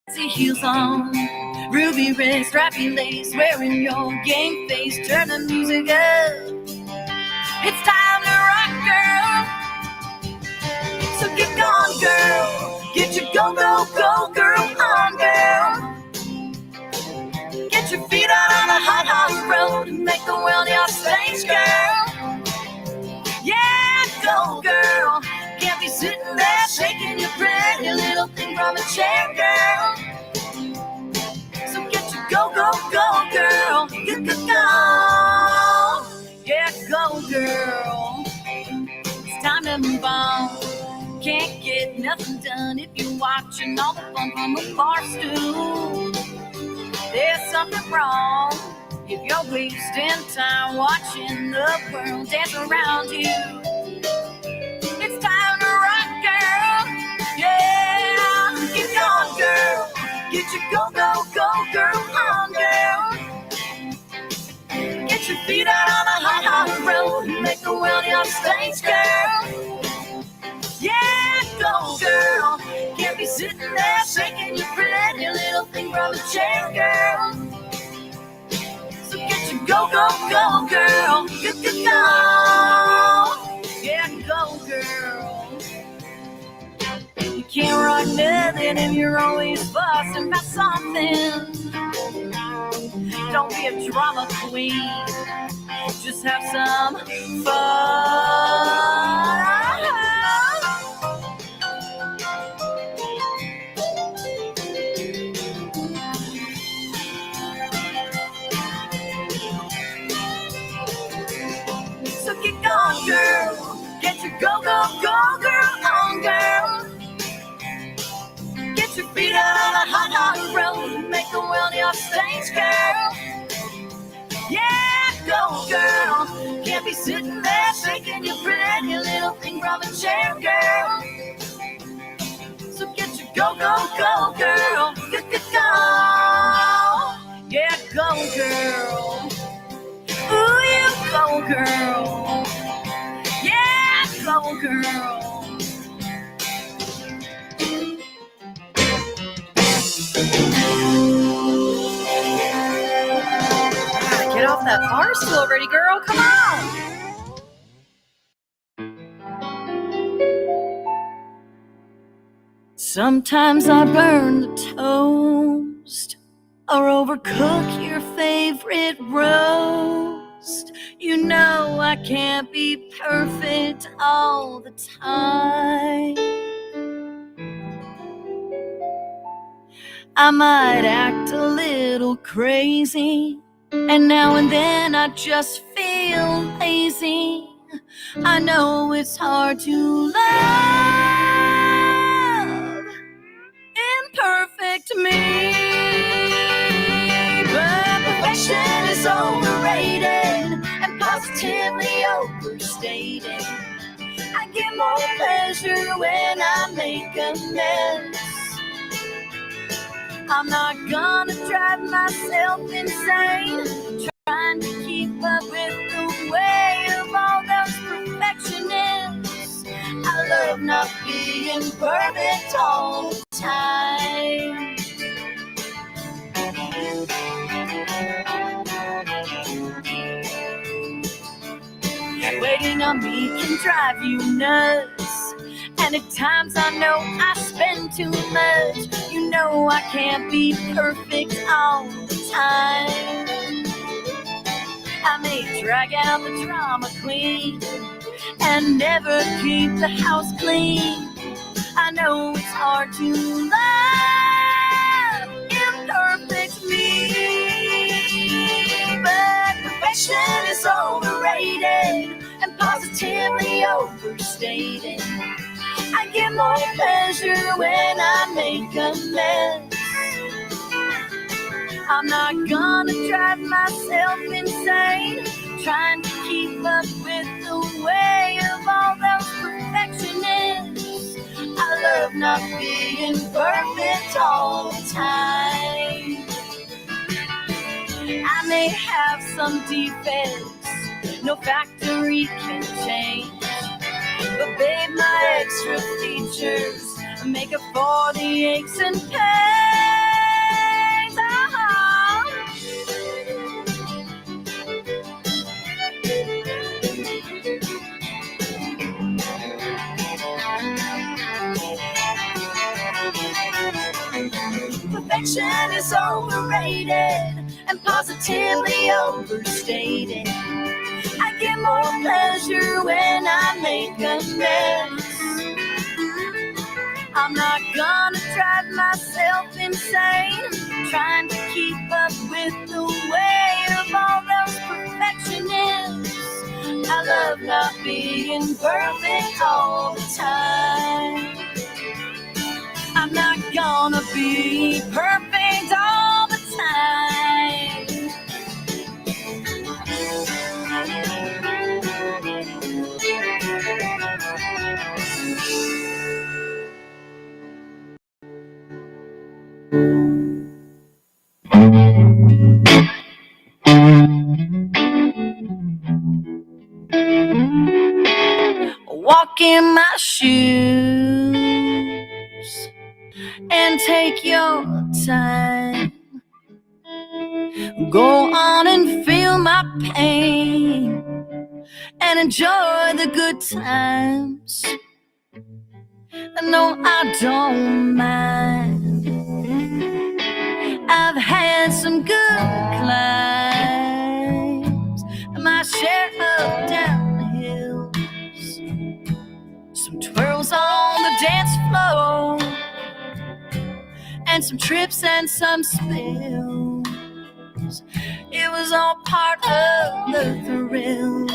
fancy heels on, ruby wrist, strappy lace, wearing your game face. Turn the music up. It's time to rock, girl. So get gone, girl. Get your go, go, go, girl on, girl. Get your feet out on the hot, hot road and make the world your stage, girl. Yeah, go, girl. Can't be sitting there shaking your pretty little thing from a chair, girl. So get your go, go, go, girl. Go, go, go. Yeah, go, girl. It's time to move on. Can't get nothing done if you're watching all the fun from a bar stool. There's something wrong if you're wasting time watching the world dance around you. It's time to rock, girl. Yeah, get going, girl. Get your go, go, go, girl on, girl. Get your feet out on the hot, hot road and make the world your stage, girl. Yeah, go, girl. Can't be sitting there shaking your pretty little thing from a chair, girl. So get your go, go, go, girl. Go, go, go. Yeah, go, girl. You can't rock nothing if you're always fussing about something. Don't be a drama queen. Just have some fun. So get going, girl. Get your go, go, go, girl on, girl. Get your feet out on a hot, hot road and make the world your stage, girl. Yeah, go, girl. Can't be sitting there shaking your pretty little thing from a chair, girl. So get your go, go, go, girl. Go, go, go. Yeah, go, girl. Ooh, you go, girl. Yeah, go, girl. Get off that bar stool already, girl. Come on. Sometimes I burn the toast or overcook your favorite roast. You know I can't be perfect all the time. I might act a little crazy, and now and then I just feel lazy. I know it's hard to love imperfect me, but perfection is overrated and positively overstated. I get more pleasure when I make a mess. I'm not gonna drive myself insane trying to keep up with the way of all those perfectionists. I love not being perfect all the time. Waiting on me can drive you nuts, and at times I know I spend too much. You know I can't be perfect all the time. I may drag out the drama queen and never keep the house clean. I know it's hard to love imperfect me, but perfection is overrated and positively overstated. I get more pleasure when I make a mess. I'm not gonna drive myself insane trying to keep up with the way of all those perfectionists. I love not being perfect all the time. I may have some defects no factory can change, but babe, my extra features make up for the aches and pains. perfection is overrated and positively overstated. I get more pleasure when I make a mess. I'm not gonna drive myself insane trying to keep up with the weight of all those perfectionists. I love not being perfect all the time. I'm not gonna be perfect all the time. Walk in my shoes and take your time. Go on and feel my pain and enjoy the good times. No, I don't mind. I've had some good climbs, my share of downhills, some twirls on the dance floor, and some trips and some spills. It was all part of the thrill.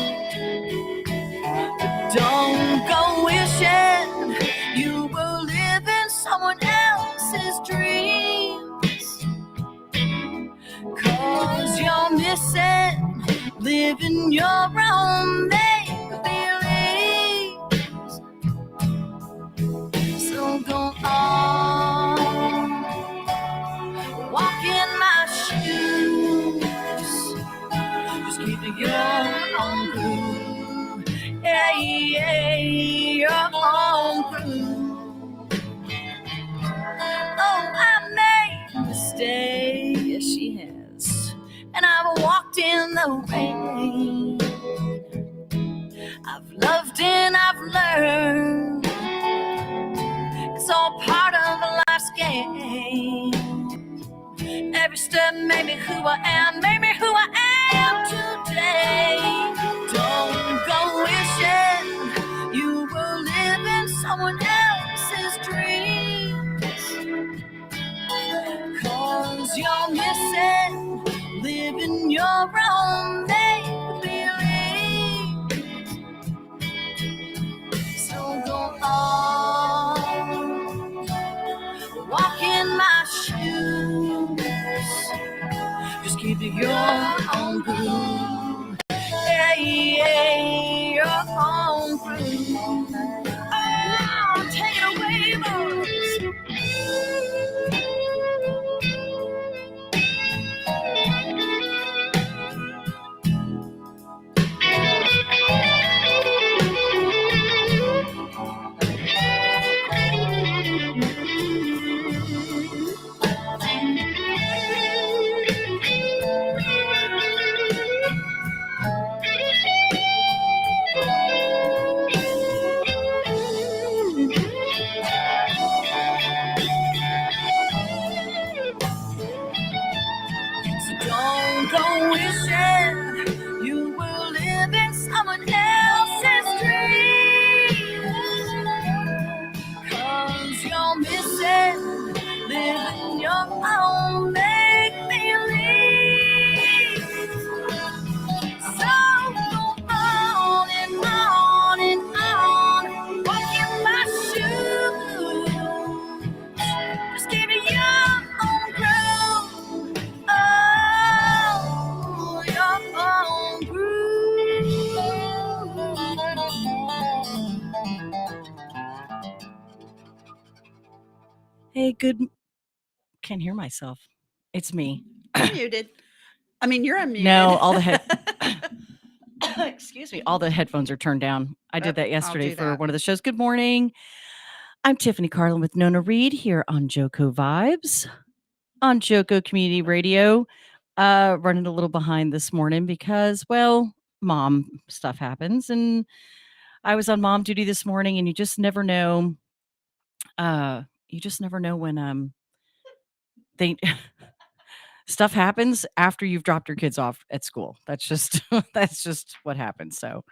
Don't go wishing you were living someone else's dreams, 'cause you're missing living your own make-believes. So go on, walk in my shoes, just keep it your own groove. Yeah, yeah, your own groove. Oh, I made mistakes, yes she has, and I've walked in the rain. I've loved and I've learned. It's all part of life's game. Every step made me who I am, made me who I am today. Don't go wishing you were living someone else's dreams, 'cause you're missing living your own make-believe. So go on, walk in my shoes, just keep it your own groove. Yeah, yeah, your own groove. Oh, take it away, boys. Don't go wishing you were living someone else's dreams, 'cause you're missing living your own make-believe. So go on and on and on, walk in my shoes, just give me your own groove. Oh, your own groove. Hey, good. Can't hear myself. It's me. You're muted. I mean, you're unmuted. No, all the excuse me, all the headphones are turned down. I did that yesterday for one of the shows. Good morning. I'm Tiffany Carlin with Nona Reed here on JoCo Vibes on JoCo Community Radio. Running a little behind this morning because, well, mom stuff happens, and I was on mom duty this morning, and you just never know. You just never know when they stuff happens after you've dropped your kids off at school. That's just that's just what happens. So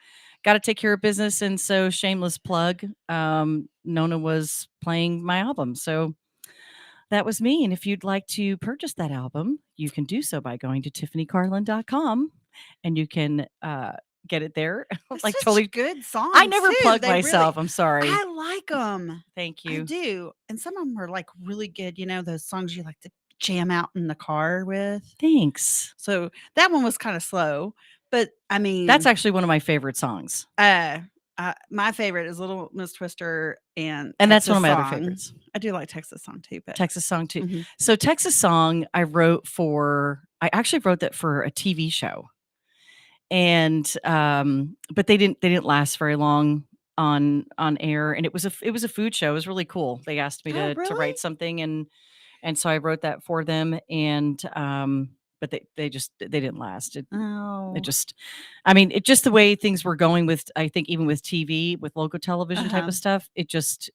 got to take care of business. And so shameless plug, Nona was playing my album. So that was me. And if you'd like to purchase that album, you can do so by going to tiffanycarlin.com and you can get it there. Like Such totally good songs. I never too. plug They really- myself. I'm sorry. I like them. Thank I you. do. And some of them are like really good. You know, those songs you like to jam out in the car with. Thanks. So that one was kind of slow, but I mean, That's actually one of my favorite songs. my favorite is Little Miss Twister and that's one of Texas my other Song. favorites. I do like Texas Song too, but Texas Song too. Mhm. So Texas Song I actually wrote that for a TV show. And but they didn't last very long on air, and it was a food show. It was really cool. They asked me Oh, to really? write something, and so I wrote that for them, and but they didn't last. It Oh, just, I mean, it just the way things were going with, I think even with TV, with local television type Uh-huh. of stuff, things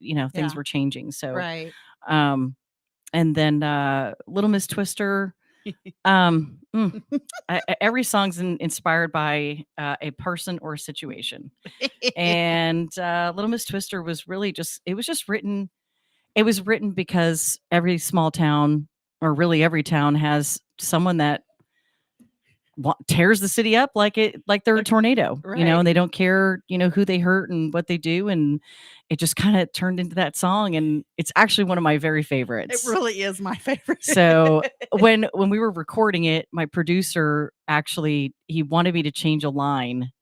Yeah. were changing. So, right. and then Little Miss Twister, every song's inspired by a person or a situation. And Little Miss Twister was really it was written because every small town, or really every town, has someone that tears the city up like they're a tornado, Right. and they don't care, who they hurt and what they do. And it just kind of turned into that song. And it's actually one of my very favorites. It really is my favorite. So when we were recording it, my producer actually, he wanted me to change a line.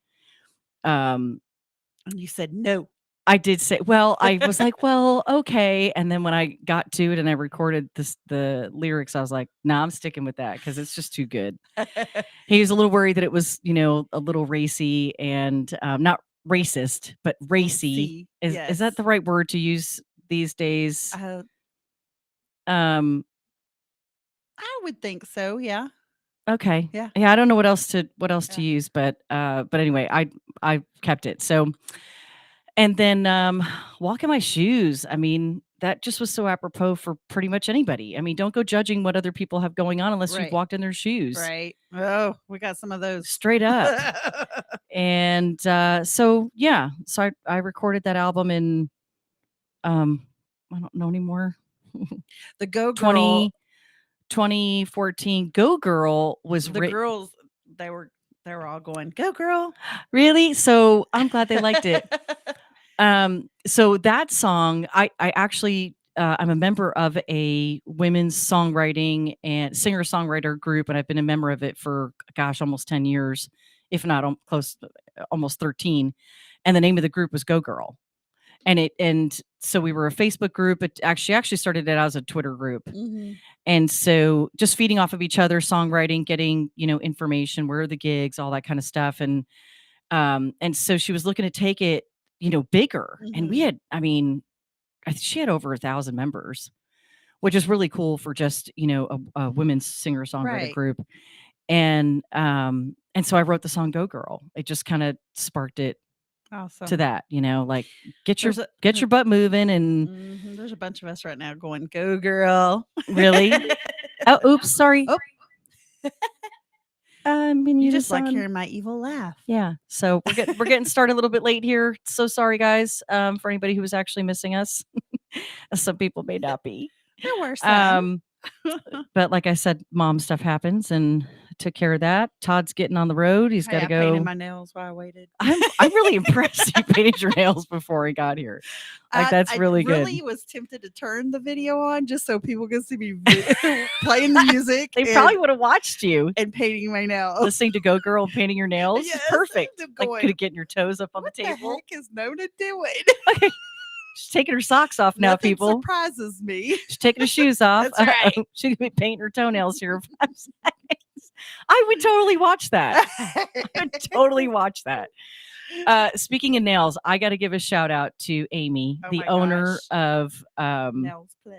And you said no. I did say, well, I was like, well, okay. And then when I got to it and I recorded the lyrics, I was like, nah, I'm sticking with that because it's just too good. He was a little worried that it was, a little racy and not racist, but racy. Is that the right word to use these days? I would think so. Yeah. Okay. Yeah. Yeah. I don't know what else to use, but anyway, I kept it. So, and then walk in my shoes. I mean, that just was so apropos for pretty much anybody. I mean, don't go judging what other people have going on unless you've walked in their shoes. Right. Oh, we got some of those. Straight up. And so yeah, so I recorded that album in I don't know anymore. The Go Girl 2014. Go Girl was the girls, they were all going, go girl. Really? So I'm glad they liked it. So that song, I actually, I'm a member of a women's songwriting and singer-songwriter group, and I've been a member of it for, gosh, almost 10 years, if not almost 13. And the name of the group was Go Girl. And so we were a Facebook group. It actually started it as a Twitter group. Mm-hmm. And so just feeding off of each other, songwriting, getting, information, where are the gigs, all that kind of stuff. And so she was looking to take it, bigger. Mm-hmm. And we had, I mean, she had over 1,000 members, which is really cool for just, a women's singer-songwriter group. And so I wrote the song Go Girl. It just kind of sparked it to that, like get your butt moving. And there's a bunch of us right now going, go girl. Really? Oh, oops, sorry. Oh. You just like hearing my evil laugh. Yeah. So we're getting started a little bit late here. So sorry, guys, for anybody who was actually missing us. Some people may not be. There were some. But like I said, mom stuff happens, and took care of that. Todd's getting on the road. He's got to go. I painted my nails while I waited. I'm really impressed you painted your nails before he got here. Like that's really good. I really was tempted to turn the video on just so people could see me playing the music. They probably would have watched you and painting my nails, listening to Go Girl and painting your nails. Yes, perfect. Like could have getting your toes up on the table. What the heck is Nona doing? Okay. She's taking her socks off now, Nothing people. Surprises me. She's taking her shoes off. That's right. She's gonna be painting her toenails here in 5 seconds. I would totally watch that. I would totally watch that. Speaking of nails, I got to give a shout out to Amy, the owner of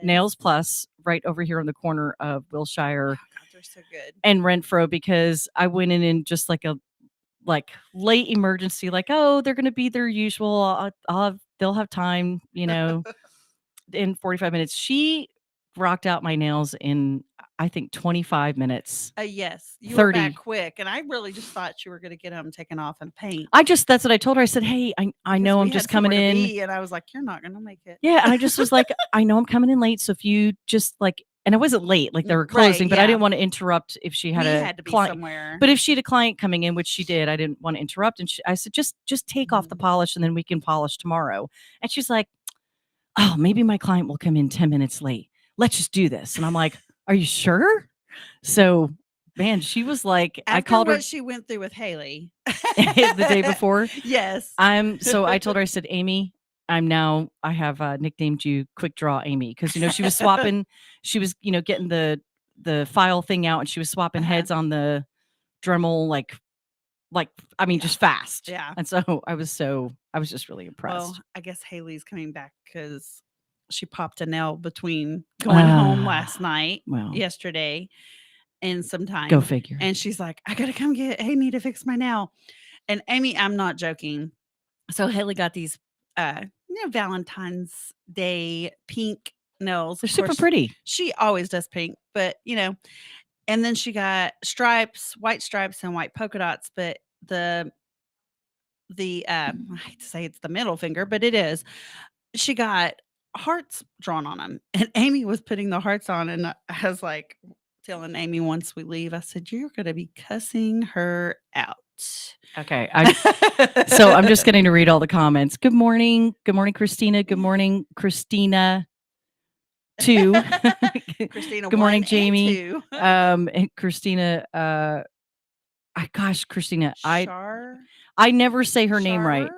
Nails Plus, right over here on the corner of Wilshire they're so good. and Renfro, because I went in just like a late emergency, like, oh, they're going to be their usual. They'll have time, in 45 minutes. She rocked out my nails in, I think, 25 minutes. Yes, you 30. were back quick, and I really just thought you were going to get them taken off and paint. That's what I told her. I said, hey, I know I'm just coming in. And I was like, you're not going to make it. Yeah. And I just was like, I know I'm coming in late. So if you just like, and I wasn't late, like they were closing, Right, but I yeah. didn't want to interrupt if she had We a had to be client. somewhere. But if she had a client coming in, which she did, I didn't want to interrupt. And I said, just take off the polish and then we can polish tomorrow. And she's like, oh, maybe my client will come in 10 minutes late. Let's just do this. And I'm like, are you sure? So, man, she was like, After I called her. she went through with Haley the day before. Yes. So I told her, I said, Amy, I have nicknamed you Quick Draw Amy. Cause she was swapping, she was, getting the file thing out and she was swapping heads on the Dremel, just fast. Yeah. And so I was just really impressed. Well, I guess Haley's coming back because she popped a nail between going home last night, yesterday, and sometime. Go figure. And she's like, I got to come get Amy to fix my nail. And Amy, I'm not joking. So Haley got these, Valentine's Day pink nails. They're super pretty. She always does pink, but and then she got white stripes and white polka dots, but the I hate to say it's the middle finger, but it is. She got hearts drawn on them, and Amy was putting the hearts on, and I was like telling Amy once we leave, I said, you're going to be cussing her out. Okay. So I'm just getting to read all the comments. Good morning. Good morning, Christina. Good morning, Christina. 2. Christina. Good morning, Jamie. 2. And Christina. Christina. I never say her name right.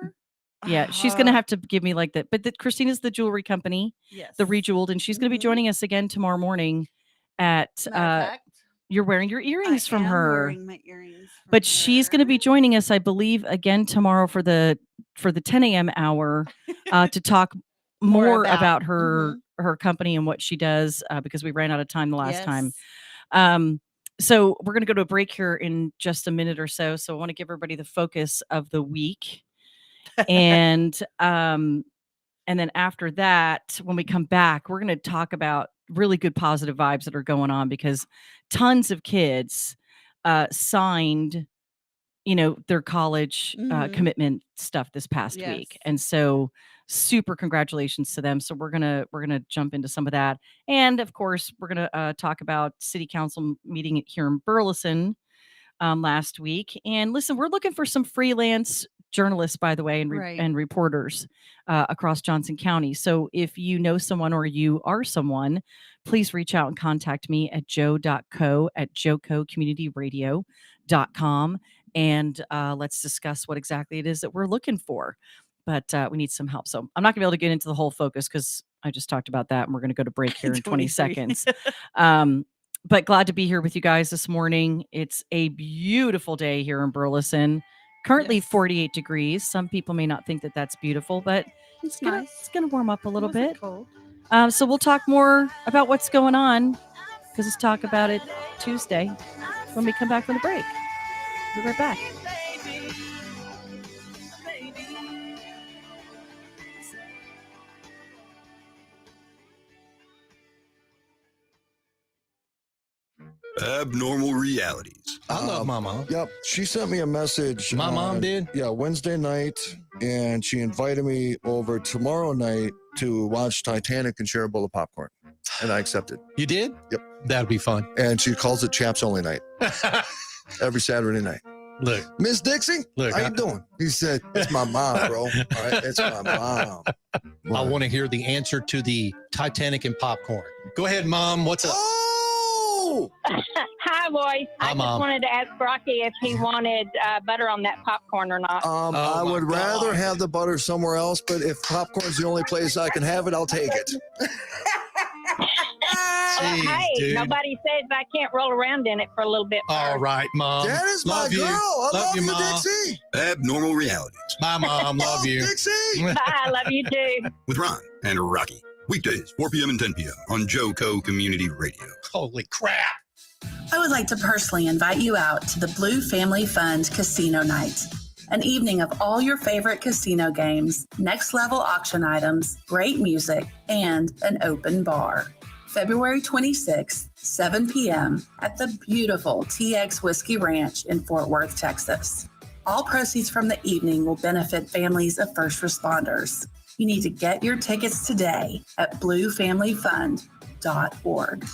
Yeah, she's gonna have to give me like that. But Christina's the jewelry company. Yes. The Rejeweled, and she's gonna be joining us again tomorrow morning. At you're wearing your earrings from her. Wearing my earrings but she's going to be joining us, I believe, again tomorrow for the 10 a.m. hour to talk more about her company and what she does because we ran out of time the last time. So we're going to go to a break here in just a minute or so. So I want to give everybody the focus of the week, and then after that, when we come back, we're going to talk about really good positive vibes that are going on because tons of kids signed, their college commitment stuff this past week. And so super congratulations to them. So we're going to jump into some of that. And of course, we're going to talk about city council meeting here in Burleson last week. And listen, we're looking for some freelance journalists, by the way, and reporters across Johnson County. So if you know someone or you are someone, please reach out and contact me at JoCo@JoCoCommunityRadio.com. And let's discuss what exactly it is that we're looking for. But we need some help. So I'm not going to be able to get into the whole focus because I just talked about that. And we're going to go to break here in 20 seconds. But glad to be here with you guys this morning. It's a beautiful day here in Burleson. Currently 48 degrees. Some people may not think that that's beautiful, but it's nice. It's going to warm up a little bit. Cold. So we'll talk more about what's going on because let's talk about it Tuesday when we come back from the break. We'll be right back. Abnormal realities. I love my mom. Yep. She sent me a message. My mom did? Yeah, Wednesday night. And she invited me over tomorrow night to watch Titanic and share a bowl of popcorn. And I accepted. You did? Yep. That'd be fun. And she calls it Chaps Only Night. Every Saturday night. Look. Miss Dixie, how you doing? He said, it's my mom, bro. All right, it's my mom. I want to hear the answer to the Titanic and popcorn. Go ahead, Mom. What's up? Oh! Hi, boys. I just wanted to ask Rocky if he wanted butter on that popcorn or not. I would rather have the butter somewhere else, but if popcorn's the only place I can have it, I'll take it. Jeez, hey, dude. Nobody says I can't roll around in it for a little bit. All right, Mom. That is love my girl. You. I love you, Mom. Dixie. Abnormal realities. Bye, Mom. Love you. Dixie. Bye. I love you too. With Ron and Rocky. Weekdays, 4 p.m. and 10 p.m. on JoCo Community Radio. Holy crap. I would like to personally invite you out to the Blue Family Fund Casino Night. An evening of all your favorite casino games, next level auction items, great music, and an open bar. February 26th, 7 p.m. at the beautiful TX Whiskey Ranch in Fort Worth, Texas. All proceeds from the evening will benefit families of first responders. You need to get your tickets today at bluefamilyfund.org.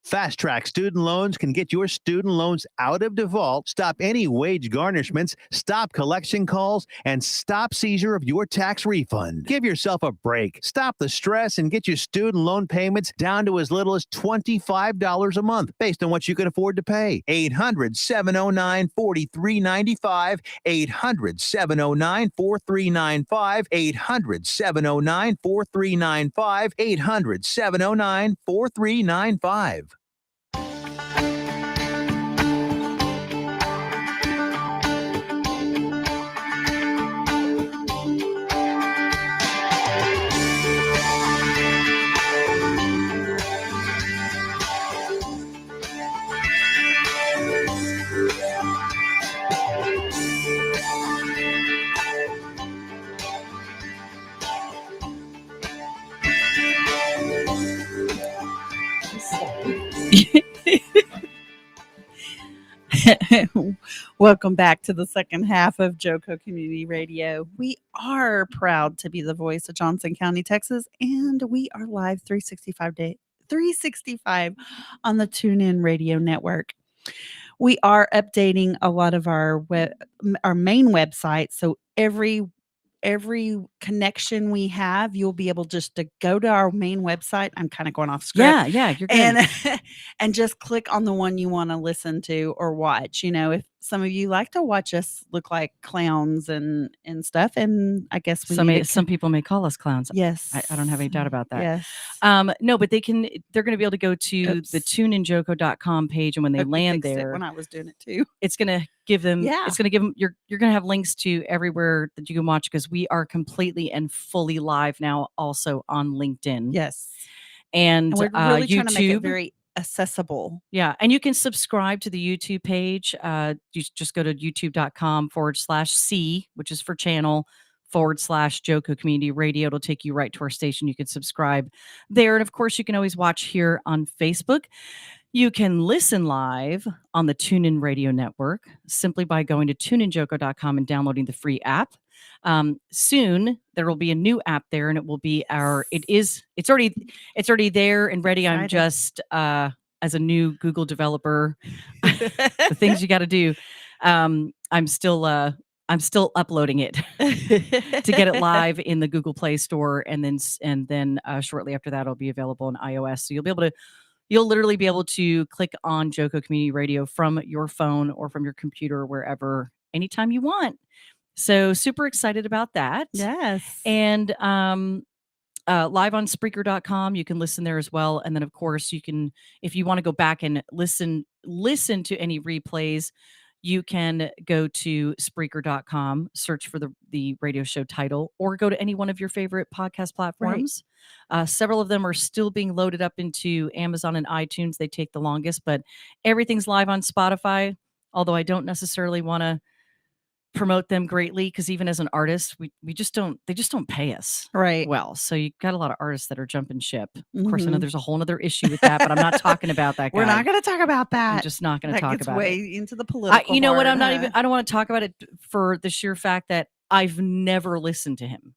Fast Track Student Loans can get your student loans out of default, stop any wage garnishments, stop collection calls, and stop seizure of your tax refund. Give yourself a break. Stop the stress and get your student loan payments down to as little as $25 a month based on what you can afford to pay. 800-709-4395, 800-709-4395, 800-709-4395, 800-709-4395. Welcome back to the second half of JoCo Community Radio. We are proud to be the voice of Johnson County, Texas, and we are live 365 on the TuneIn Radio Network. We are updating a lot of our main website, so every connection we have, you'll be able just to go to our main website. I'm kind of going off script. Yeah, you're good. And just click on the one you want to listen to or watch. You know, if some of you like to watch us look like clowns and stuff, and I guess some people may call us clowns. Yes, I don't have any doubt about that. Yes. No, but they're going to be able to go to the tuneinjoco.com page, and when they land there, when I was doing it too, it's going to give them. Yeah. It's going to give them. You're going to have links to everywhere that you can watch, because we are completely and fully live now, also on LinkedIn. Yes, and we're really YouTube, trying to make it very accessible. Yeah, and you can subscribe to the YouTube page. You just go to youtube.com/C, which is for channel, /JoCo Community Radio. It'll take you right to our station. You can subscribe there. And of course, you can always watch here on Facebook. You can listen live on the TuneIn Radio Network simply by going to tuneinjoco.com and downloading the free app. Soon there will be a new app there, and it will be it's already there and ready. Excited. I'm just as a new Google developer, the things you got to do. I'm still uploading it to get it live in the Google Play Store, and then shortly after that, it'll be available on iOS. So you'll literally be able to click on JoCo Community Radio from your phone or from your computer or wherever, anytime you want. So super excited about that. Yes. And live on Spreaker.com, you can listen there as well. And then of course you can, if you want to go back and listen to any replays, you can go to Spreaker.com, search for the radio show title, or go to any one of your favorite podcast platforms. Right. Several of them are still being loaded up into Amazon and iTunes. They take the longest, but everything's live on Spotify, although I don't necessarily want to promote them greatly, because even as an artist, they just don't pay us right well. So you got a lot of artists that are jumping ship. Of course, I know there's a whole other issue with that, but I'm not talking about that guy. We're not going to talk about that. I'm just not going to talk about way it. Into the political. You know what? I don't want to talk about it for the sheer fact that I've never listened to him.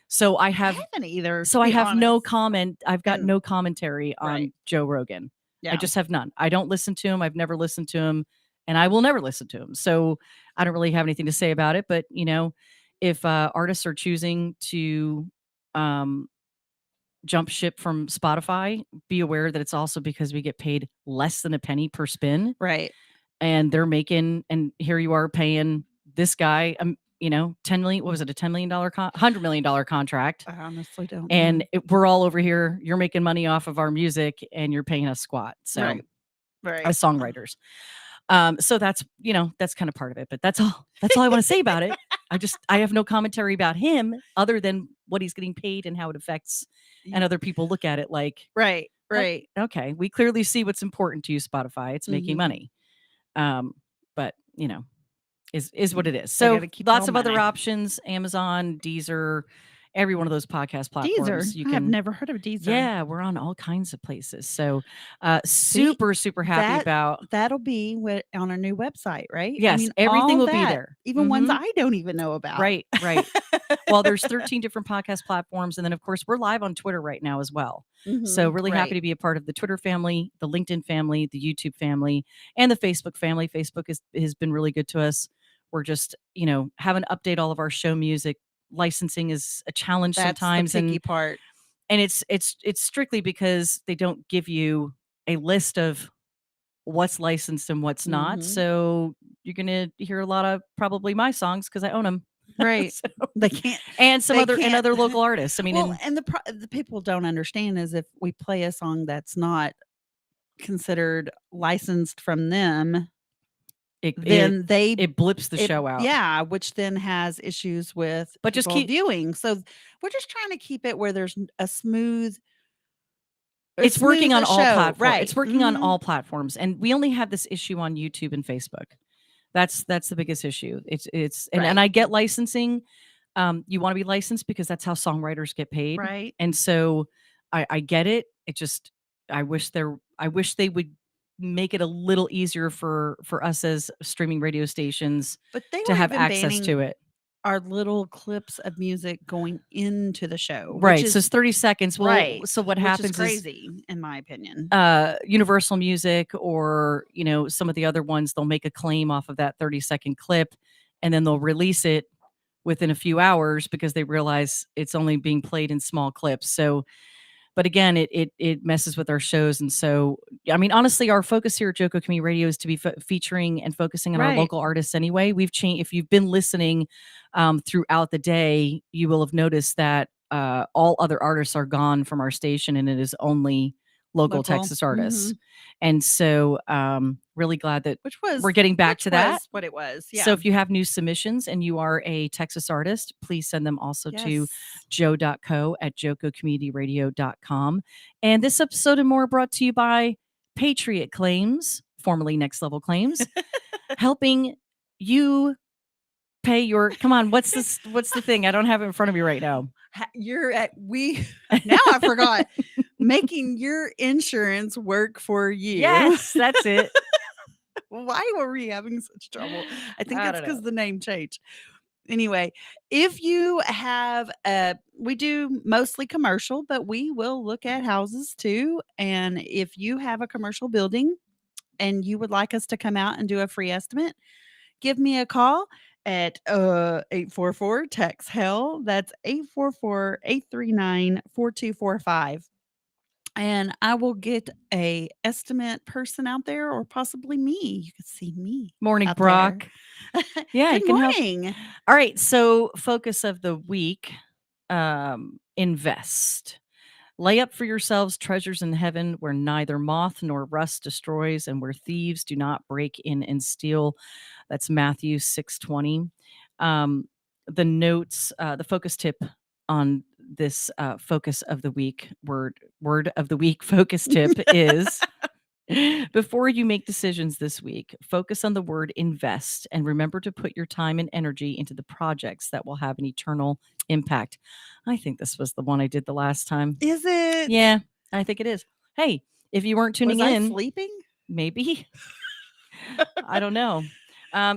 So I haven't either. So I have no comment. I've got no commentary on Joe Rogan. Yeah. I just have none. I don't listen to him. I've never listened to him, and I will never listen to him. So I don't really have anything to say about it. But if artists are choosing to jump ship from Spotify, be aware that it's also because we get paid less than a penny per spin. Right. And they're making, and here you are paying this guy, $10 million. What was it? A $10 million, $100 million contract. I honestly don't. And we're all over here. You're making money off of our music, and you're paying us squat. So, right. As songwriters. So that's kind of part of it, but that's all I want to say about it. I have no commentary about him other than what he's getting paid and how it affects, and other people look at it like, right. Okay. We clearly see what's important to you, Spotify. It's making money. But is what it is. So lots of other options, Amazon, Deezer, every one of those podcast platforms. Deezer. I have never heard of Deezer. Yeah, we're on all kinds of places. So super happy about that'll be on our new website, right? Yes, I mean, everything all will be that, there. even ones I don't even know about. Right. Well, there's 13 different podcast platforms. And then, of course, we're live on Twitter right now as well. So really happy to be a part of the Twitter family, the LinkedIn family, the YouTube family, and the Facebook family. Facebook has been really good to us. We're just, having to update all of our show music. Licensing is a challenge sometimes. The picky part. And it's strictly because they don't give you a list of what's licensed and what's not. So you're going to hear a lot of probably my songs because I own them. Right. So, they can't. And some other local artists. I mean, and the people don't understand is if we play a song that's not considered licensed from them, then it blips the show out. Yeah, which then has issues with just keep viewing. So we're just trying to keep it where there's a smooth. It's working on all platforms. Right. It's working on all platforms, and we only have this issue on YouTube and Facebook. That's the biggest issue. And I get licensing. You want to be licensed because that's how songwriters get paid, right? And so I get it. It just I wish they would make it a little easier for us as streaming radio stations to have access to it. Our little clips of music going into the show, right? So it's 30 seconds. Well, right. So what which happens is crazy, in my opinion. Universal Music or some of the other ones, they'll make a claim off of that 30-second clip, and then they'll release it within a few hours because they realize it's only being played in small clips. So, but again, it messes with our shows. And so, I mean, honestly, our focus here at JoCo Community Radio is to be featuring and focusing on our local artists anyway. We've changed. If you've been listening throughout the day, you will have noticed that all other artists are gone from our station, and it is only local Texas artists. And so really glad that we're getting back to that. What it was. Yeah. So if you have new submissions and you are a Texas artist, please send them also to joe.co@jococommunityradio.com. And this episode and more brought to you by Patriot Claims, formerly Next Level Claims, helping you pay your, come on, what's the thing? I don't have it in front of me right now. Now I forgot. Making your insurance work for you. Yes, that's it. Why were we having such trouble? I think it's because the name changed. Anyway, if you have we do mostly commercial, but we will look at houses too. And if you have a commercial building and you would like us to come out and do a free estimate, give me a call at 844 text hell. That's 844-839-4245. And I will get a estimate person out there, or possibly me. You could see me. Morning, Brock. Yeah, good morning. All right. So focus of the week, invest. Lay up for yourselves treasures in heaven where neither moth nor rust destroys and where thieves do not break in and steal. That's Matthew 6:20. The notes, the focus tip on this focus of the week, word of the week focus tip is before you make decisions this week, focus on the word invest and remember to put your time and energy into the projects that will have an eternal impact. I think this was the one I did the last time. Is it? Yeah, I think it is. Hey, if you weren't tuning in, sleeping? Maybe. I don't know.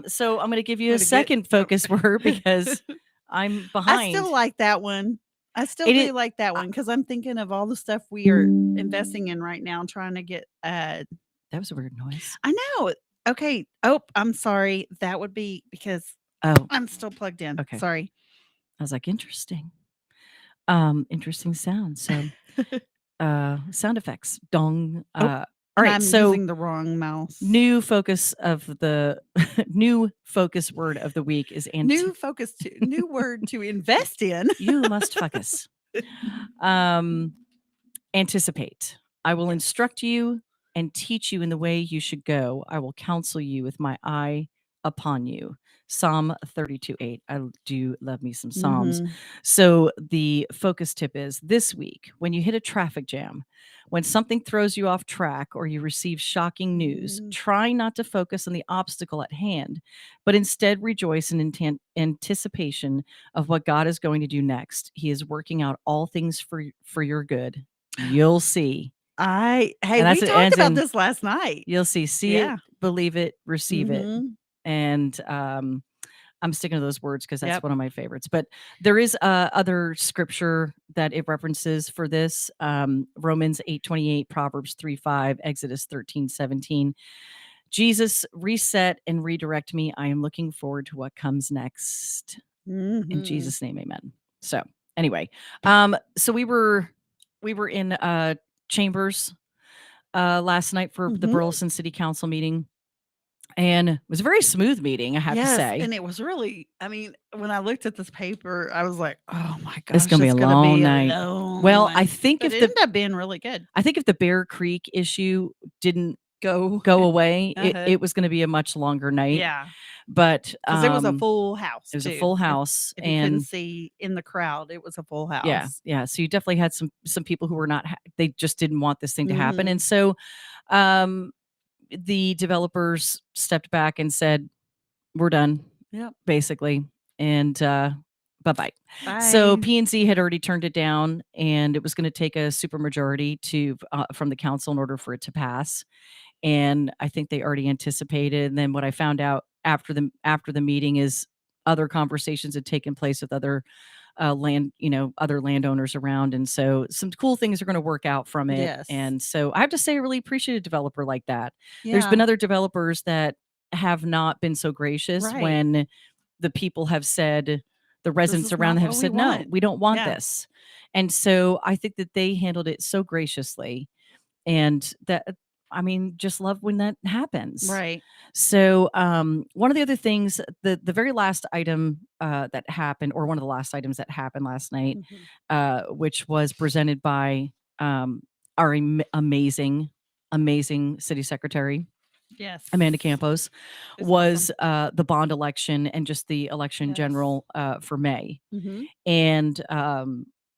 So I'm going to give you a second focus word because I'm behind. I still like that one. I still do like that one because I'm thinking of all the stuff we are investing in right now, trying to get. That was a weird noise. I know. Okay. Oh, I'm sorry. That would be because I'm still plugged in. Okay. Sorry. I was like, interesting. Interesting sound. So, sound effects. Dong. All right. I'm using the wrong mouse. New focus word of the week is new word to invest in. You must focus. Anticipate. I will instruct you and teach you in the way you should go. I will counsel you with my eye upon you. Psalm 32:8. I do love me some Psalms. Mhm. So the focus tip is this week, when you hit a traffic jam, when something throws you off track or you receive shocking news, try not to focus on the obstacle at hand, but instead rejoice in anticipation of what God is going to do next. He is working out all things for your good. You'll see. Hey, And we that's talked about in, this last night. You'll see. See Yeah. it, believe it, receive it. Mhm. And I'm sticking to those words because that's Yep. one of my favorites. But there is other scripture that it references for this. Romans 8:28, Proverbs 3:5, Exodus 13:17. Jesus, reset and redirect me. I am looking forward to what comes next. In Mhm. Jesus' name, amen. So anyway, so we were in Chambers last night for the Mhm. Burleson City Council meeting. And it was a very smooth meeting, I have to say. And it was really, I mean, when I looked at this paper, I was like, oh my gosh, It's gonna be a long night. Well, I one. think But if it the ended up being really good. I think if the Bear Creek issue didn't Go away, Uh-huh. it was gonna be a much longer night. Yeah. But Because it was a full house. it was a too. full house, If you couldn't and see in the crowd, it was a full house. yeah. So you definitely had some people who were not. They just didn't want this thing to happen, Mhm. and so the developers stepped back and said, "We're done." Yep. Basically, and bye-bye. Bye. So PNC had already turned it down, and it was going to take a supermajority from the council in order for it to pass. And I think they already anticipated. And then what I found out after the meeting is other conversations had taken place with other other landowners around, and so some cool things are going to work out from it. Yes. And so I have to say, I really appreciate a developer like that. Yeah. There's been other developers that have not been so gracious Right. when the people have said, the residents is around not have what we said, no, want." we don't want Yeah. this. And so I think that they handled it so graciously, and that, I mean, just love when that happens. Right. So one of the other things, the very last item that happened, or one of the last items that happened last night, Mhm. which was presented by our amazing city secretary, Yes. Amanda Campos, It's was the bond election and just the election Yes. general for May. Mhm. And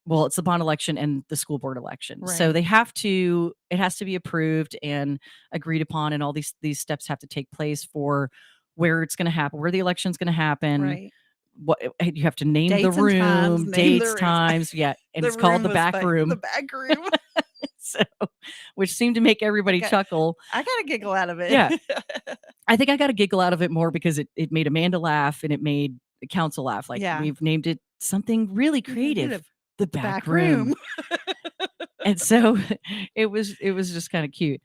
well, it's the bond election and the school board election. So Right. they have to, it has to be approved and agreed upon, and all these steps have to take place for where it's going to happen, where the election's going to happen. Right. What you have to name Dates the and room, times, name the dates, room. times, yeah, and The it's called room the was back room. The back room. So, which seemed to make everybody chuckle. I got a giggle out of it. Yeah. I think I got a giggle out of it more because it made Amanda laugh and it made the council laugh. Like, Yeah. we've named it something really creative, the back back room. room. And so it was just kind of cute.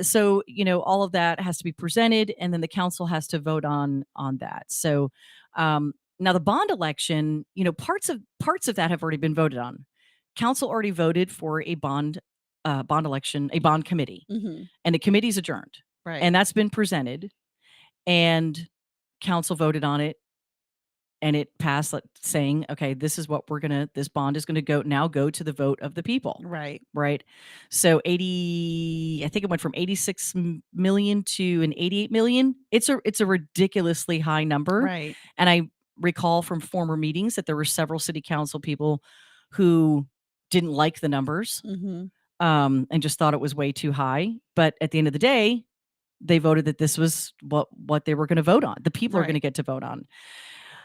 So, all of that has to be presented, and then the council has to vote on that. So now the bond election, parts of that have already been voted on. Council already voted for a bond election, a bond committee, Mhm. and the committee's adjourned. Right. And that's been presented, and council voted on it, and it passed, saying, okay, this is what this bond is going to go to the vote of the people. Right. Right. So I think it went from 86 million to an 88 million. It's a ridiculously high number. Right. And I recall from former meetings that there were several city council people who didn't like the numbers, Mhm. and just thought it was way too high. But at the end of the day, they voted that this was what they were going to vote on. The people are going to get to vote on.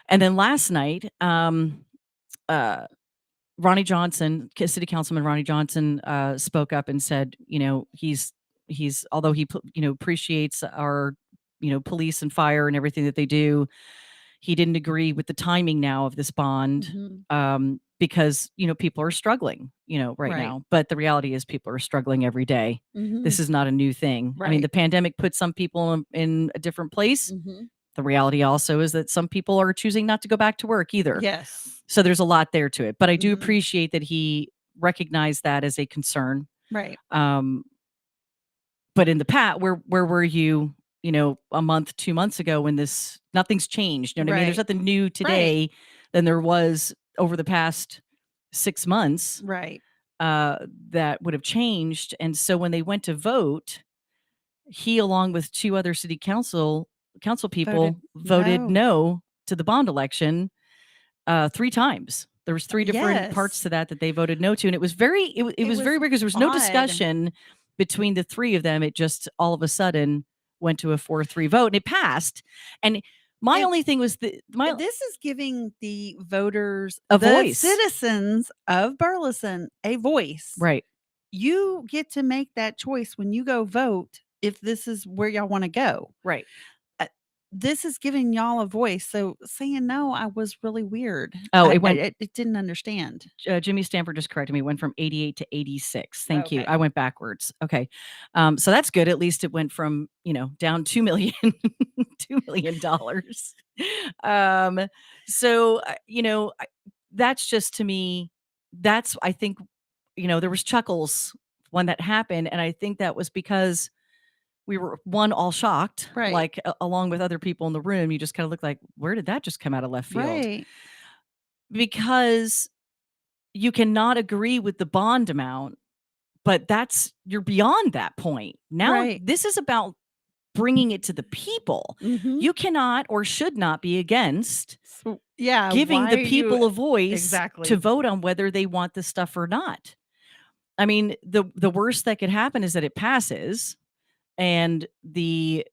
And then last night, Ronnie Johnson, City Councilman Ronnie Johnson, spoke up and said, he's although he appreciates our police and fire and everything that they do, he didn't agree with the timing now of this bond, Mhm. because people are struggling right now. But the reality is people are struggling every day. Mhm. This is not a new thing. I mean, Right. the pandemic put some people in a different place. Mhm. The reality also is that some people are choosing not to go back to work either. Yes. So there's a lot there to it. But I do Mhm. appreciate that he recognized that as a concern. Right. But in the past, where were you, a month, 2 months ago, when nothing's changed? You know what I mean? There's Right. nothing new today than there was over the past 6 months. Right. That would have changed. And so when they went to vote, he, along with two other city council council people Voted voted no to the bond election 3 times. There was 3 different parts Yes. to that they voted no to, and it was very very weird because there was no odd. discussion between the 3 of them. It just all of a sudden went to a 4-3 vote, and it passed. And my And only thing was this is giving the voters, A the voice. citizens of Burleson, a voice. right. You get to make that choice when you go vote if this is where y'all want to go. Right. This is giving y'all a voice. So saying no, I was really weird. Oh, I it went it didn't understand. Jimmy Stanford just corrected me. It went from 88 to 86. Thank you. Okay. I went backwards. Okay. So that's good. At least it went from, down $2 million, $2 million. So, that's just to me, I think, there was chuckles when that happened. And I think that was because we were all shocked, Right. like along with other people in the room. You just kind of look like, where did that just come out of left field? Right. Because you cannot agree with the bond amount, but you're beyond that point. Now Right. this is about bringing it to the people. Mhm. You cannot or should not be against So, yeah, giving why the are you- people a voice Exactly. to vote on whether they want this stuff or not. I mean, the worst that could happen is that it passes, and the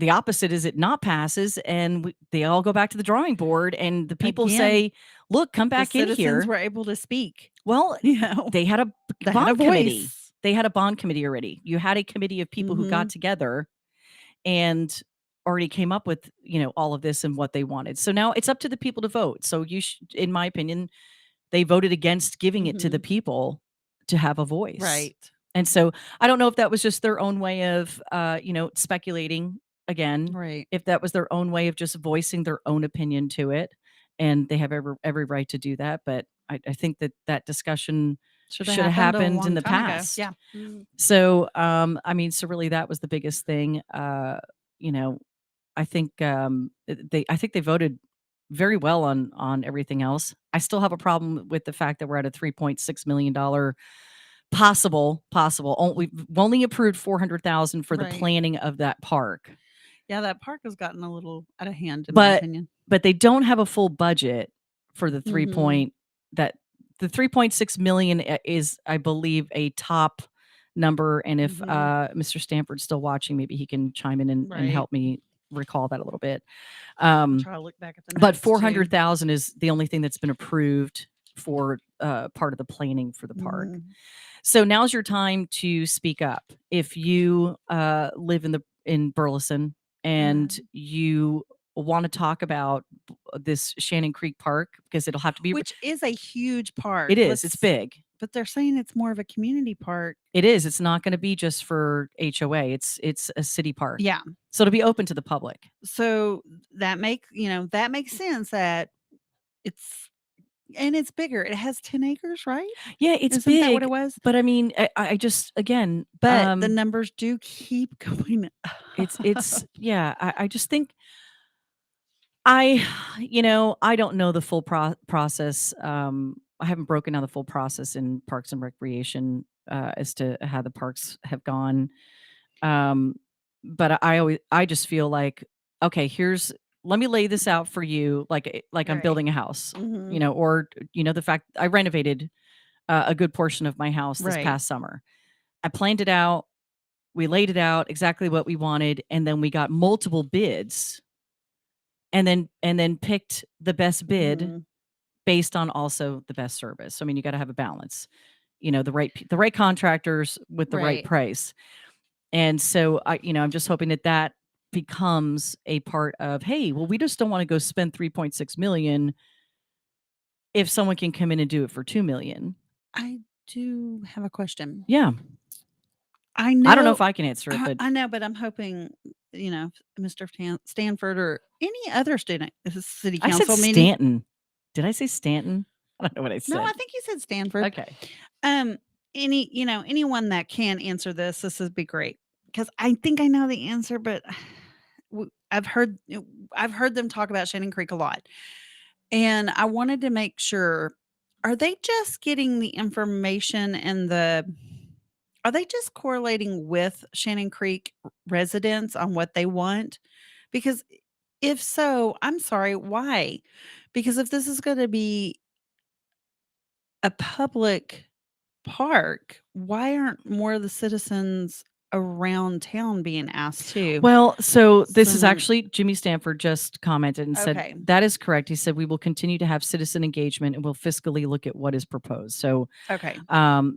opposite is it not passes, and they all go back to the drawing board, and the people Again, say, look, come the back in citizens here. were able to speak. Well, they had a They had bond a committee. voice. They had a bond committee already. You had a committee of people who got together and already came up with, all of this and what they wanted. So now it's up to the people to vote. So in my opinion, they voted against giving it to the people to have a voice. Right. And so I don't know if that was just their own way of, speculating again. Right. If that was their own way of just voicing their own opinion to it, and they have every right to do that. But I think that discussion should have happened in the past. Yeah. So, so really that was the biggest thing. I think they voted very well on everything else. I still have a problem with the fact that we're at a $3.6 million possible. We've only approved $400,000 for the Right. planning of that park. Yeah, that park has gotten a little out of hand, in my opinion. But they don't have a full budget for the Mhm. the $3.6 million is, I believe, a top number. And if Mr. Stanford's still watching, maybe he can chime in and Right. help me recall that a little bit. I'll try to look back at the But notes, too. 400,000 is the only thing that's been approved for part of the planning for the park. Mhm. So now's your time to speak up. If you live in Burleson and you want to talk about this Shannon Creek Park, because it'll have to be, Which is a huge park. it is, it's big. But they're saying it's more of a community park. It is. It's not going to be just for HOA. It's a city park. Yeah. So it'll be open to the public. So that makes sense that it's bigger. It has 10 acres, right? Yeah, it's Isn't big. that what it was? But I mean, I just, again, But the numbers do keep going up. it's yeah, I just think I don't know the full process. I haven't broken down the full process in Parks and Recreation as to how the parks have gone. But I just feel like, okay, let me lay this out for you, like I'm Right. building a house, Mhm. or the fact I renovated a good portion of my house this Right. past summer. I planned it out. We laid it out exactly what we wanted, and then we got multiple bids, and then picked the best bid Mhm. based on also the best service. So, I mean, you got to have a balance, the right contractors with the right Right. price. And so I'm just hoping that becomes a part of, hey, well, we just don't want to go spend 3.6 million if someone can come in and do it for 2 million. I do have a question. Yeah. I know. I don't know if I can answer it, but I know, but I'm hoping, Mr. Stanford or any other student, this is city I council said meeting. Stanton. Did I say Stanton? I don't know what I said. No, I think you said Stanford. Okay. Anyone that can answer this would be great, because I think I know the answer, but I've heard them talk about Shannon Creek a lot, and I wanted to make sure: are they just getting the information and the Are they just correlating with Shannon Creek residents on what they want? Because if so, I'm sorry, why? Because if this is going to be a public park, why aren't more of the citizens around town being asked to? Well, so this is So- actually Jimmy Stanford just commented and said Okay. that is correct. He said we will continue to have citizen engagement and we'll fiscally look at what is proposed. So Okay.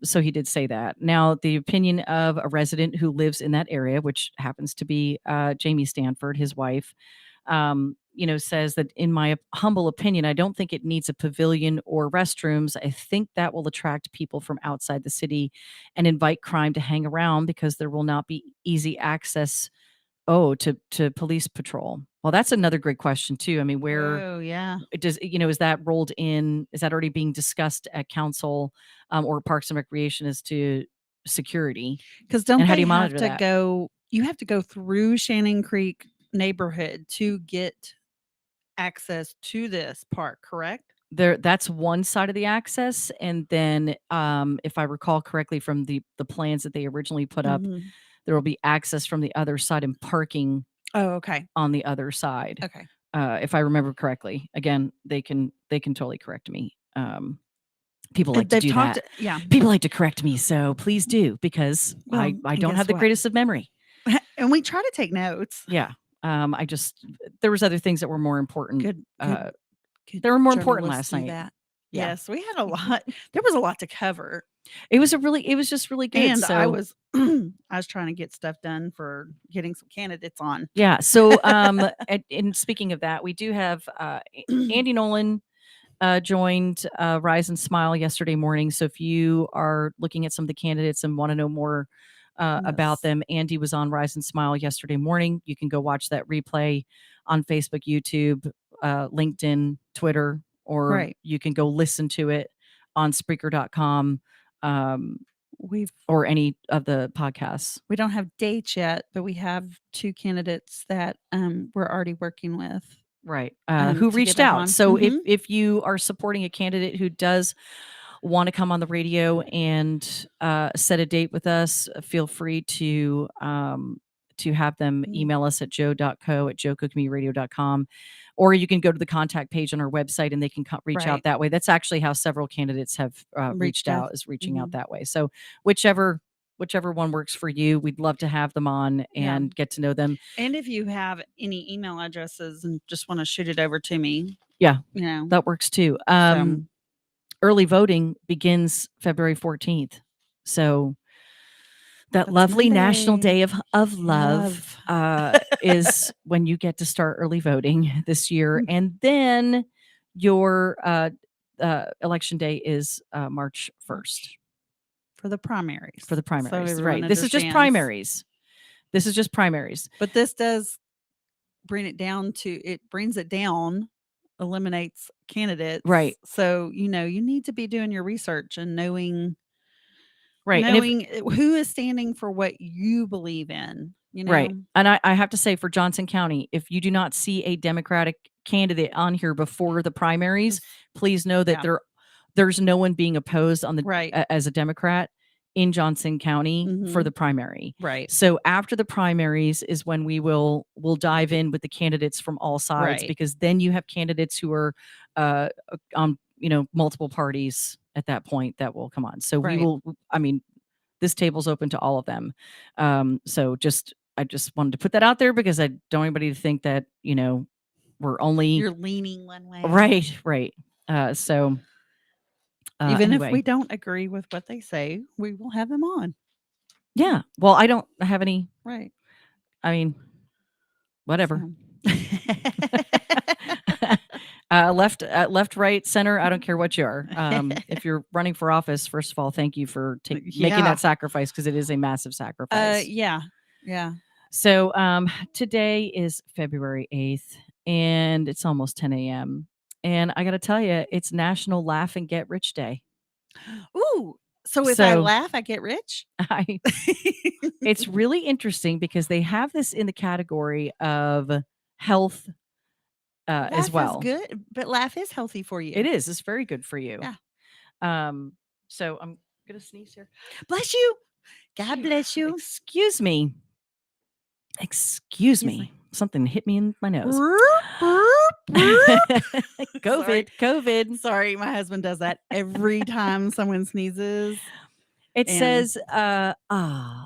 so he did say that. Now, the opinion of a resident who lives in that area, which happens to be Jamie Stanford, his wife, says that in my humble opinion, I don't think it needs a pavilion or restrooms. I think that will attract people from outside the city and invite crime to hang around because there will not be easy access to police patrol. Well, that's another great question too. I mean, where Oh, yeah. is that rolled in? Is that already being discussed at council or Parks and Recreation as to security? Because don't And how do they you have monitor to that? go? You have to go through Shannon Creek neighborhood to get access to this park, correct? That's one side of the access, and then if I recall correctly from the plans that they originally put up, Mhm. there will be access from the other side and parking Oh, okay. on the other side. Okay. If I remember correctly. Again, they can totally correct me. People like to They've do talked, that. yeah. People like to correct me, so please do because Well, I and don't guess have the what? greatest of memory. And we try to take notes. Yeah. There was other things that were more important. Good. They were more important journalists last do night. that. Yeah. Yes, we had a lot. There was a lot to cover. It was just really good. And so I was I was trying to get stuff done for getting some candidates on. yeah. So and speaking of that, we do have Andy Nolan joined Rise and Smile yesterday morning. So if you are looking at some of the candidates and want to know more about Yes. them, Andy was on Rise and Smile yesterday morning. You can go watch that replay on Facebook, YouTube, LinkedIn, Twitter, or Right. you can go listen to it on Spreaker.com We've or any of the podcasts. we don't have dates yet, but we have 2 candidates that we're already working with. Right. to Who get reached back out. on. So Mhm. if you are supporting a candidate who does want to come on the radio and set a date with us, feel free to have them email us at joe.co@jococommunityradio.com, or you can go to the contact page on our website and they can reach out Right. that way. That's actually how several candidates have reached out, is reaching out Mhm. that way. So whichever one works for you, we'd love to have them on Yeah. and get to know them. And if you have any email addresses and just want to shoot it over to me, Yeah, you know. that works too. So Early voting begins February 14th. So that That's lovely National Monday. Day of Love is when you get to start early voting this year. Mm. And then your election day is March 1st for the primaries. for the primaries. everyone Right. This is just understands. primaries. This is just primaries. But this does bring it down to brings it down, eliminates candidates. Right. So, you need to be doing your research and knowing Right. knowing who is standing for what you believe in, Right. And I have to say, for Johnson County, if you do not see a Democratic candidate on here before the primaries, please know that Yeah. there's no one being opposed on the Right. As a Democrat in Johnson County for Mhm. the primary. Right. So after the primaries is when we'll dive in with the candidates from all sides, Right. because then you have candidates who are on multiple parties at that point that will come on. So we Right. will. I mean, this table's open to all of them. So I just wanted to put that out there because I don't want anybody to think that, we're only You're leaning one way. right. So Even anyway. if we don't agree with what they say, we will have them on. Yeah. Well, I don't have any. Right. I mean, whatever. So. Left, right, center. I don't care what you are. If you're running for office, first of all, thank you for making Yeah. that sacrifice, because it is a massive sacrifice. Yeah. So today is February 8th, and it's almost 10 a.m. And I got to tell you, it's National Laugh and Get Rich Day. Ooh. So if I laugh, I get rich? It's really interesting because they have this in the category of health as well. Laugh is good, but laugh is healthy for you. It is. It's very good for you. Yeah. So I'm going to sneeze here. Bless you. God bless you. Excuse me. Excuse me. Something hit me in my nose. COVID. Sorry, my husband does that every time someone sneezes. It And says, fun.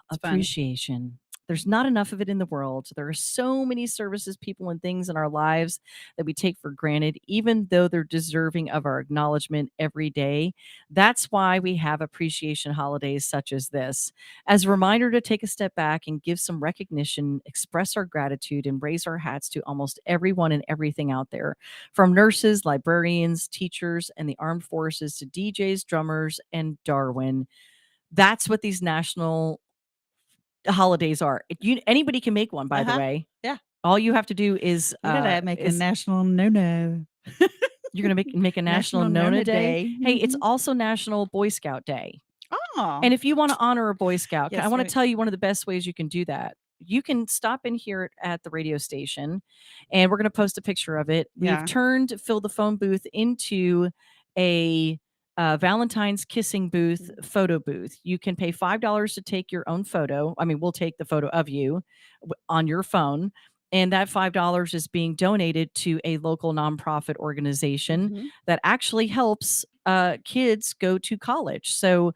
appreciation. There's not enough of it in the world. There are so many services, people, and things in our lives that we take for granted, even though they're deserving of our acknowledgement every day. That's why we have appreciation holidays such as this, as a reminder to take a step back and give some recognition, express our gratitude, and raise our hats to almost everyone and everything out there, from nurses, librarians, teachers, and the armed forces to DJs, drummers, and Darwin. That's what these national holidays are. Anybody can make one, by the way. Yeah. All you have to do is You gotta make a national Nona. You're gonna make a national Nona Day. Hey, it's also National Boy Scout Day. Oh. And if you want to honor a Boy Scout, Yes, I want right. to tell you one of the best ways you can do that. You can stop in here at the radio station, and we're going to post a picture of it. Yeah. We've turned Fill the Phone booth into a Valentine's kissing booth, photo booth. You can pay $5 to take your own photo. I mean, we'll take the photo of you on your phone. And that $5 is being donated to a local nonprofit organization that actually helps kids go to college. So,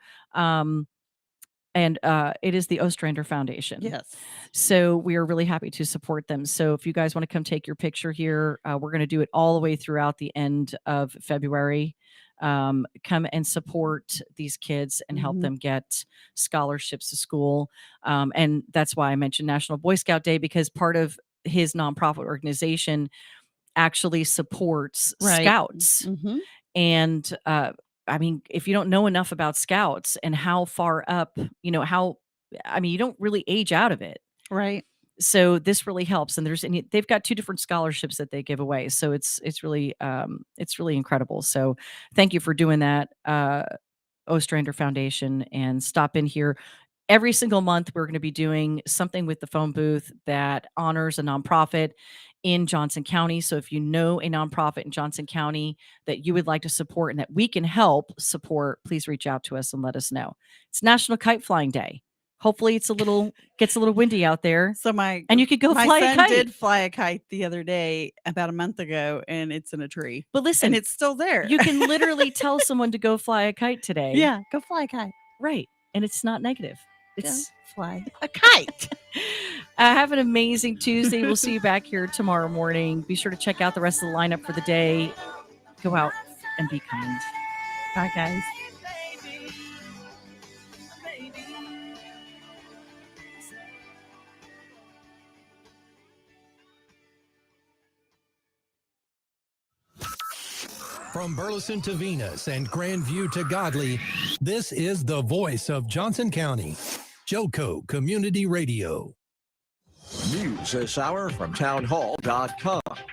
it is the Ostrander Foundation. Yes. So we are really happy to support them. So if you guys want to come take your picture here, we're going to do it all the way throughout the end of February. Come and support these kids and help them get scholarships to school. And that's why I mentioned National Boy Scout Day, because part of his nonprofit organization actually supports scouts. And I mean, if you don't know enough about scouts and how far up, you don't really age out of it. Right. So this really helps. And they've got 2 different scholarships that they give away. So it's really incredible. So thank you for doing that, Ostrander Foundation, and stop in here. Every single month, we're going to be doing something with the phone booth that honors a nonprofit in Johnson County. So if you know a nonprofit in Johnson County that you would like to support and that we can help support, please reach out to us and let us know. It's National Kite Flying Day. Hopefully gets a little windy out there. So and you could go fly a kite. My son did fly a kite the other day, about a month ago, and it's in a tree. But listen, and it's still there. You can literally tell someone to go fly a kite today. Yeah, go fly a kite. Right. And it's not negative. It's fly a kite. Have an amazing Tuesday. We'll see you back here tomorrow morning. Be sure to check out the rest of the lineup for the day. Go out and be kind. Bye, guys. From Burleson to Venus and Grandview to Godley, this is the voice of Johnson County. JoCo Community Radio. News this hour from townhall.com.